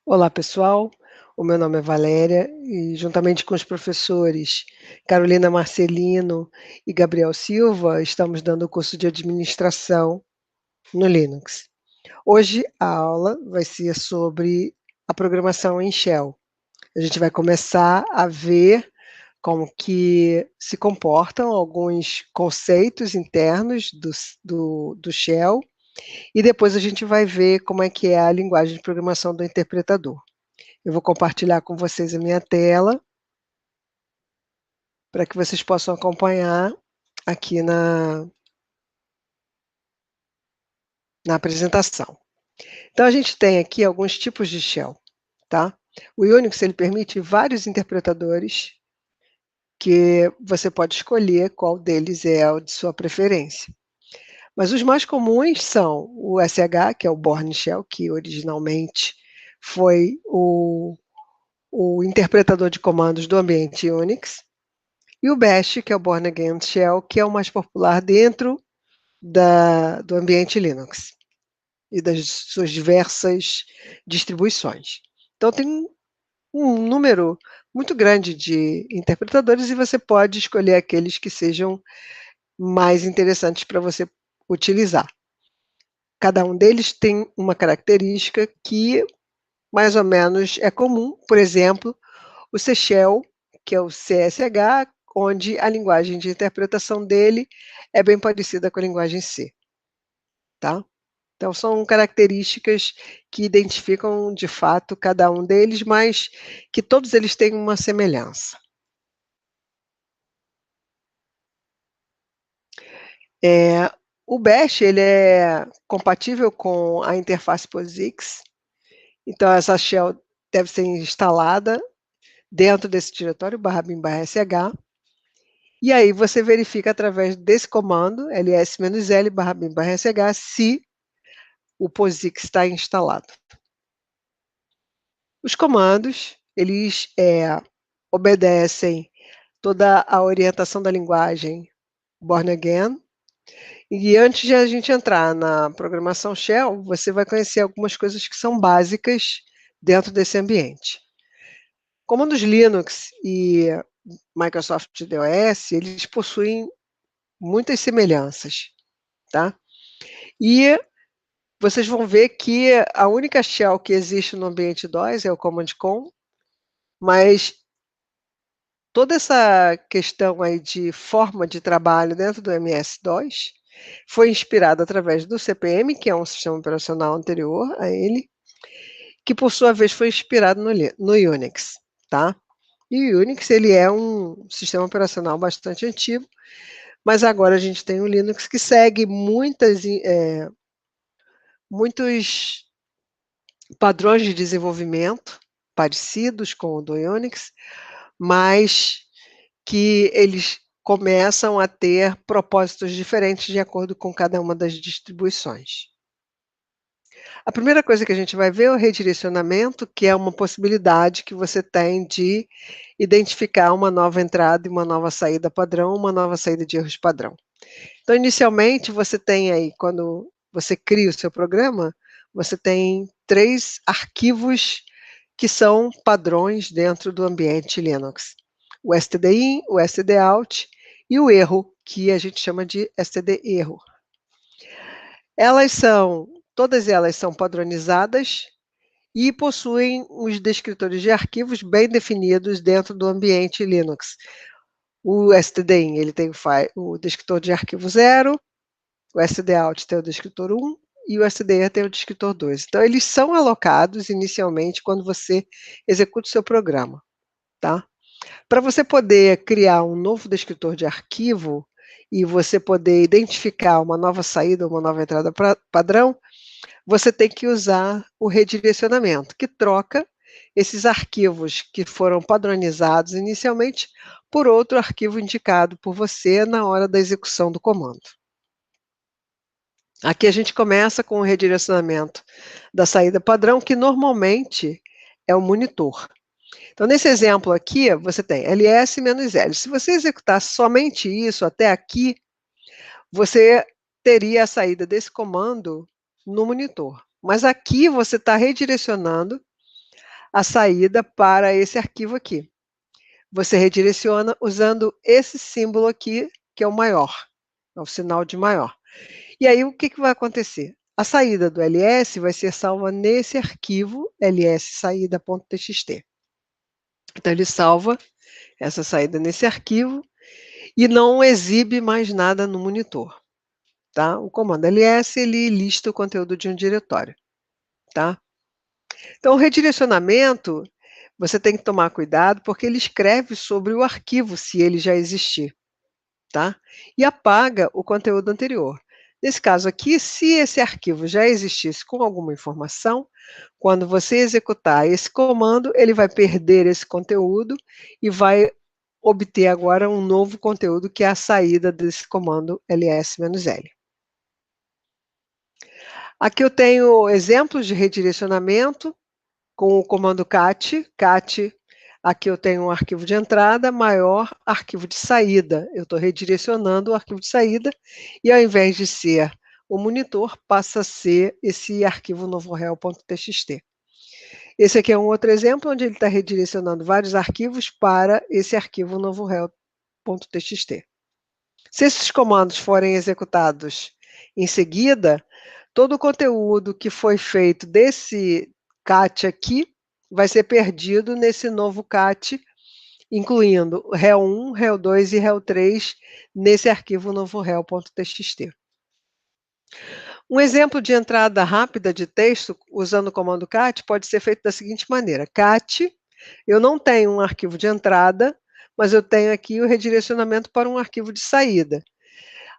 Olá, pessoal. O meu nome é Valéria e, juntamente com os professores Carolina Marcelino e Gabriel Silva, estamos dando o curso de administração no Linux. Hoje a aula vai ser sobre a programação em Shell. A gente vai começar a ver como que se comportam alguns conceitos internos do Shell e depois a gente vai ver como é que é a linguagem de programação do interpretador. Eu vou compartilhar com vocês a minha tela para que vocês possam acompanhar aqui na apresentação. Então, a gente tem aqui alguns tipos de shell, tá? O Unix, ele permite vários interpretadores que você pode escolher qual deles é o de sua preferência. Mas os mais comuns são o SH, que é o Bourne Shell, que originalmente foi o interpretador de comandos do ambiente Unix, e o Bash, que é o Bourne Again Shell, que é o mais popular dentro do ambiente Linux e das suas diversas distribuições. Então, tem um número muito grande de interpretadores e você pode escolher aqueles que sejam mais interessantes para você utilizar. Cada um deles tem uma característica que mais ou menos é comum. Por exemplo, o C Shell, que é o CSH, onde a linguagem de interpretação dele é bem parecida com a linguagem C, tá? Então, são características que identificam, de fato, cada um deles, mas que todos eles têm uma semelhança. É, o Bash, ele é compatível com a interface POSIX, então essa shell deve ser instalada dentro desse diretório /bin/sh, e aí você verifica através desse comando, ls-l/bin/sh, se o POSIX está instalado. Os comandos, eles obedecem toda a orientação da linguagem Bourne Again. E antes de a gente entrar na programação Shell, você vai conhecer algumas coisas que são básicas dentro desse ambiente. Comandos Linux e Microsoft DOS, eles possuem muitas semelhanças, tá? E vocês vão ver que a única shell que existe no ambiente DOS é o Command Com, mas toda essa questão aí de forma de trabalho dentro do MS-DOS foi inspirada através do CP/M, que é um sistema operacional anterior a ele, que por sua vez foi inspirado no Unix, tá? E o Unix, ele é um sistema operacional bastante antigo, mas agora a gente tem o Linux que segue muitos padrões de desenvolvimento parecidos com o do Unix, mas que eles começam a ter propósitos diferentes de acordo com cada uma das distribuições. A primeira coisa que a gente vai ver é o redirecionamento, que é uma possibilidade que você tem de identificar uma nova entrada e uma nova saída padrão, uma nova saída de erros padrão. Então, inicialmente, você tem aí, quando você cria o seu programa, você tem 3 arquivos que são padrões dentro do ambiente Linux. O stdin, o stdout e o erro, que a gente chama de stderro. Todas elas são padronizadas e possuem os descritores de arquivos bem definidos dentro do ambiente Linux. O stdin, ele tem o descritor de arquivo 0, o stdout tem o descritor 1 e o stder tem o descritor 2. Então, eles são alocados inicialmente quando você executa o seu programa, tá? Para você poder criar um novo descritor de arquivo e você poder identificar uma nova saída, uma nova entrada padrão, você tem que usar o redirecionamento, que troca esses arquivos que foram padronizados inicialmente por outro arquivo indicado por você na hora da execução do comando. Aqui a gente começa com o redirecionamento da saída padrão, que normalmente é o monitor. Então, nesse exemplo aqui, você tem ls-l. Se você executar somente isso até aqui, você teria a saída desse comando no monitor. Mas aqui você está redirecionando a saída para esse arquivo aqui. Você redireciona usando esse símbolo aqui, que é o maior, é o sinal de maior. E aí o que que vai acontecer? A saída do ls vai ser salva nesse arquivo lssaída.txt. Então ele salva essa saída nesse arquivo e não exibe mais nada no monitor, tá? O comando ls, ele lista o conteúdo de um diretório, tá? Então o redirecionamento, você tem que tomar cuidado, porque ele escreve sobre o arquivo, se ele já existir, tá? E apaga o conteúdo anterior. Nesse caso aqui, se esse arquivo já existisse com alguma informação, quando você executar esse comando, ele vai perder esse conteúdo e vai obter agora um novo conteúdo, que é a saída desse comando ls-l. Aqui eu tenho exemplos de redirecionamento com o comando cat. Cat, aqui eu tenho um arquivo de entrada maior arquivo de saída. Eu estou redirecionando o arquivo de saída e, ao invés de ser o monitor, passa a ser esse arquivo novorel.txt. Esse aqui é um outro exemplo onde ele está redirecionando vários arquivos para esse arquivo novorel.txt. Se esses comandos forem executados em seguida, todo o conteúdo que foi feito desse cat aqui vai ser perdido nesse novo cat, incluindo rel1, rel2 e rel3 nesse arquivo novorel.txt. Um exemplo de entrada rápida de texto usando o comando cat pode ser feito da seguinte maneira: cat, eu não tenho um arquivo de entrada, mas eu tenho aqui o redirecionamento para um arquivo de saída.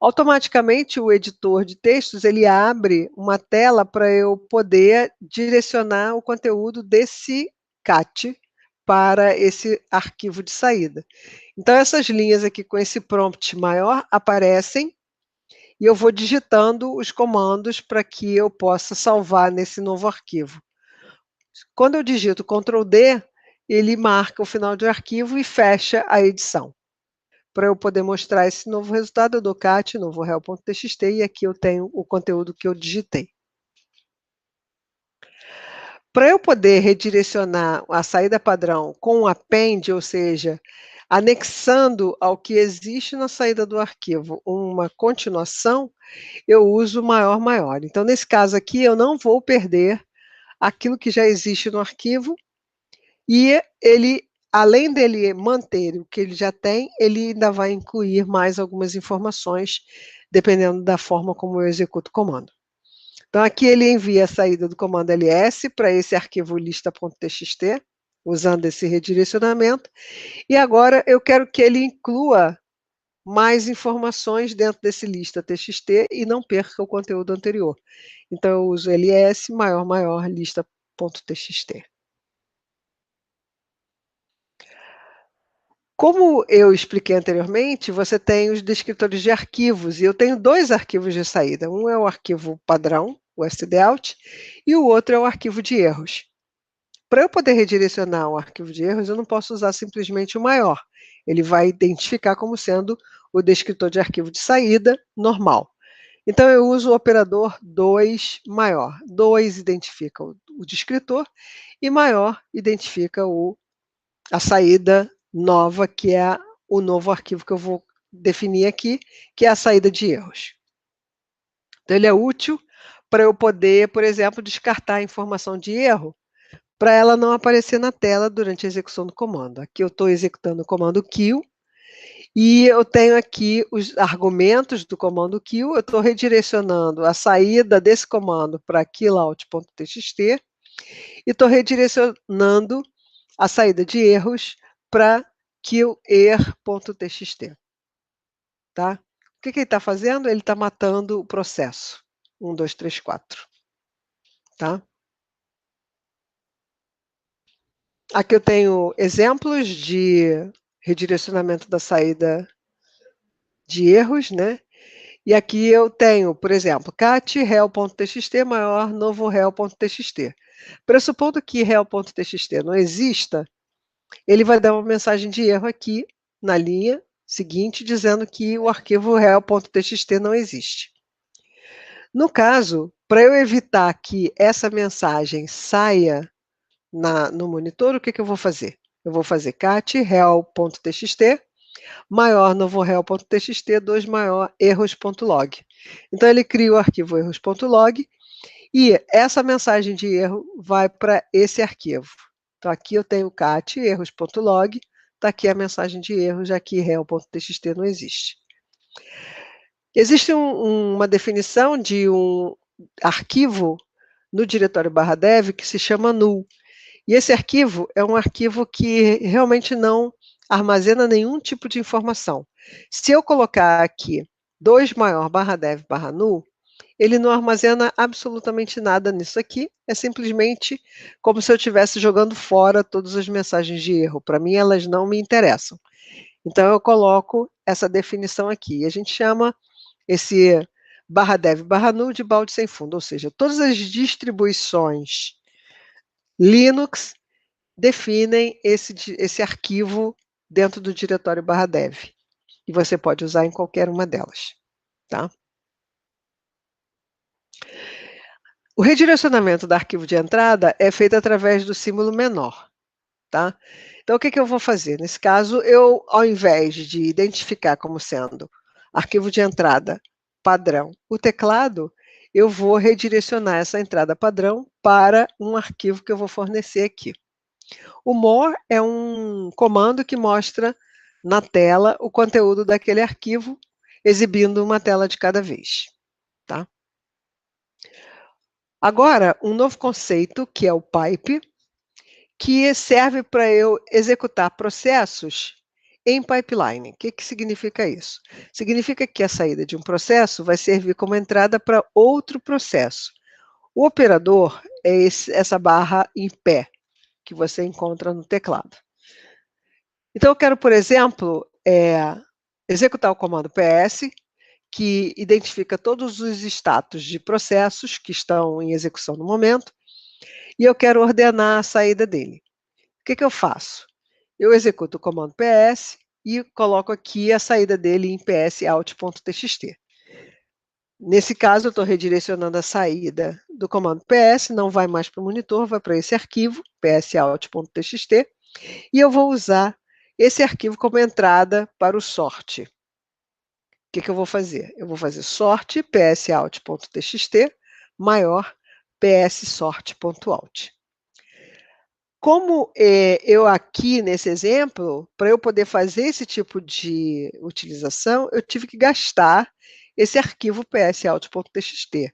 Automaticamente o editor de textos, ele abre uma tela para eu poder direcionar o conteúdo desse cat para esse arquivo de saída. Então essas linhas aqui com esse prompt maior aparecem e eu vou digitando os comandos para que eu possa salvar nesse novo arquivo. Quando eu digito Ctrl D, ele marca o final de arquivo e fecha a edição. Para eu poder mostrar esse novo resultado, eu dou cat novorel.txt e aqui eu tenho o conteúdo que eu digitei. Para eu poder redirecionar a saída padrão com um append, ou seja, anexando ao que existe na saída do arquivo uma continuação, eu uso maior maior. Então, nesse caso aqui, eu não vou perder aquilo que já existe no arquivo e ele, além dele manter o que ele já tem, ele ainda vai incluir mais algumas informações, dependendo da forma como eu executo o comando. Então, aqui ele envia a saída do comando ls para esse arquivo lista.txt, usando esse redirecionamento, e agora eu quero que ele inclua mais informações dentro desse lista.txt e não perca o conteúdo anterior. Então, eu uso ls maior maior lista.txt. Como eu expliquei anteriormente, você tem os descritores de arquivos, e eu tenho dois arquivos de saída. Um é o arquivo padrão, o stdout, e o outro é o arquivo de erros. Para eu poder redirecionar o arquivo de erros, eu não posso usar simplesmente o maior. Ele vai identificar como sendo o descritor de arquivo de saída normal. Então, eu uso o operador 2 maior. 2 identifica o descritor e maior identifica a saída nova, que é o novo arquivo que eu vou definir aqui, que é a saída de erros. Então, ele é útil para eu poder, por exemplo, descartar a informação de erro, para ela não aparecer na tela durante a execução do comando. Aqui eu estou executando o comando kill, e eu tenho aqui os argumentos do comando kill, eu estou redirecionando a saída desse comando para killout.txt, e estou redirecionando a saída de erros para killerr.txt. Tá? O que ele está fazendo? Ele está matando o processo. 1, 2, 3, 4. Tá? Aqui eu tenho exemplos de redirecionamento da saída de erros, né? E aqui eu tenho, por exemplo, cat rel.txt maior novo rel.txt. Pressupondo que rel.txt não exista, ele vai dar uma mensagem de erro aqui na linha seguinte, dizendo que o arquivo rel.txt não existe. No caso, para eu evitar que essa mensagem saia no monitor, o que eu vou fazer? Eu vou fazer cat rel.txt maior novo rel.txt 2 maior erros.log. Então ele cria o arquivo erros.log e essa mensagem de erro vai para esse arquivo. Então aqui eu tenho cat erros.log, está aqui a mensagem de erro, já que rel.txt não existe. Existe uma definição de um arquivo no diretório /dev que se chama null. E esse arquivo é um arquivo que realmente não armazena nenhum tipo de informação. Se eu colocar aqui 2 maior /dev /null, ele não armazena absolutamente nada nisso aqui, é simplesmente como se eu estivesse jogando fora todas as mensagens de erro. Para mim, elas não me interessam. Então, eu coloco essa definição aqui. E a gente chama esse /dev /null de balde sem fundo, ou seja, todas as distribuições Linux definem esse arquivo dentro do diretório /dev. E você pode usar em qualquer uma delas, tá? O redirecionamento do arquivo de entrada é feito através do símbolo menor, tá? Então, o que eu vou fazer? Nesse caso, eu, ao invés de identificar como sendo arquivo de entrada padrão o teclado, eu vou redirecionar essa entrada padrão para um arquivo que eu vou fornecer aqui. O more é um comando que mostra na tela o conteúdo daquele arquivo, exibindo uma tela de cada vez, tá? Agora, um novo conceito, que é o pipe, que serve para eu executar processos em pipeline. O que significa isso? Significa que a saída de um processo vai servir como entrada para outro processo. O operador é essa barra em pé, que você encontra no teclado. Então, eu quero, por exemplo, executar o comando PS, que identifica todos os status de processos que estão em execução no momento, e eu quero ordenar a saída dele. O que eu faço? Eu executo o comando PS e coloco aqui a saída dele em psout.txt. Nesse caso, eu estou redirecionando a saída do comando PS, não vai mais para o monitor, vai para esse arquivo, psout.txt, e eu vou usar esse arquivo como entrada para o sort. O que eu vou fazer? Eu vou fazer sort psout.txt maior pssort.out. Como eu aqui nesse exemplo, para eu poder fazer esse tipo de utilização, eu tive que gastar esse arquivo psout.txt.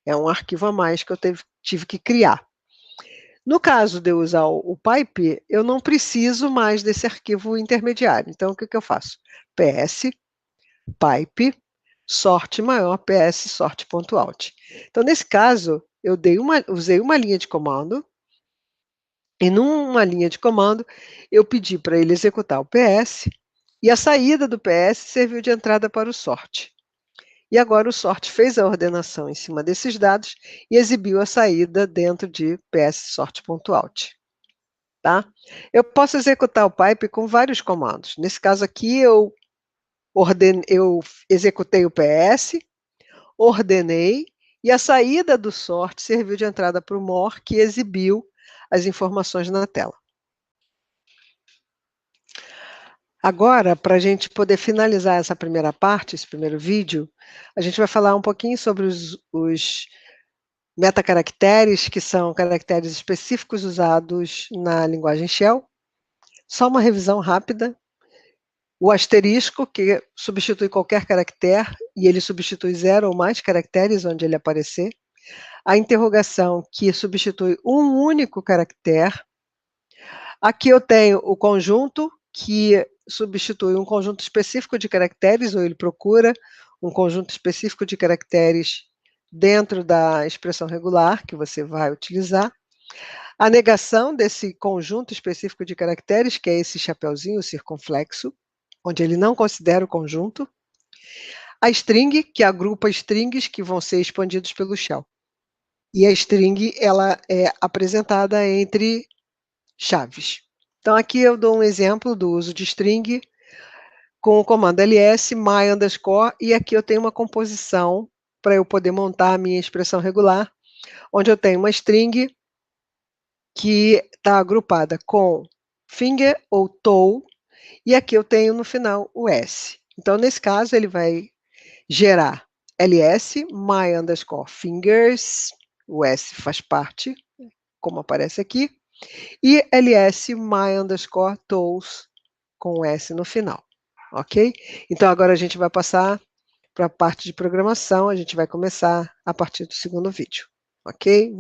É um arquivo a mais que eu tive que criar. No caso de eu usar o pipe, eu não preciso mais desse arquivo intermediário. Então, o que eu faço? ps pipe sort maior pssort.out. Então, nesse caso, eu usei uma linha de comando, e numa linha de comando, eu pedi para ele executar o PS, e a saída do PS serviu de entrada para o sort. E agora o sort fez a ordenação em cima desses dados e exibiu a saída dentro de pssort.out. Tá? Eu posso executar o pipe com vários comandos. Nesse caso aqui, eu executei o PS, ordenei, e a saída do sort serviu de entrada para o more, que exibiu as informações na tela. Agora, para a gente poder finalizar essa primeira parte, esse primeiro vídeo, a gente vai falar um pouquinho sobre os metacaracteres, que são caracteres específicos usados na linguagem Shell. Só uma revisão rápida. O asterisco, que substitui qualquer caractere, e ele substitui 0 ou mais caracteres onde ele aparecer. A interrogação, que substitui um único caractere. Aqui eu tenho o conjunto, que substitui um conjunto específico de caracteres, ou ele procura um conjunto específico de caracteres dentro da expressão regular que você vai utilizar. A negação desse conjunto específico de caracteres, que é esse chapeuzinho circunflexo, onde ele não considera o conjunto. A string, que agrupa strings que vão ser expandidos pelo shell. E a string, ela é apresentada entre chaves. Então, aqui eu dou um exemplo do uso de string com o comando ls, my underscore, e aqui eu tenho uma composição para eu poder montar a minha expressão regular, onde eu tenho uma string que está agrupada com finger ou toe, e aqui eu tenho no final o S. Então, nesse caso, ele vai gerar ls my_fingers, o S faz parte, como aparece aqui, e ls my_toes, com o S no final, ok? Então, agora a gente vai passar para a parte de programação, a gente vai começar a partir do segundo vídeo, ok?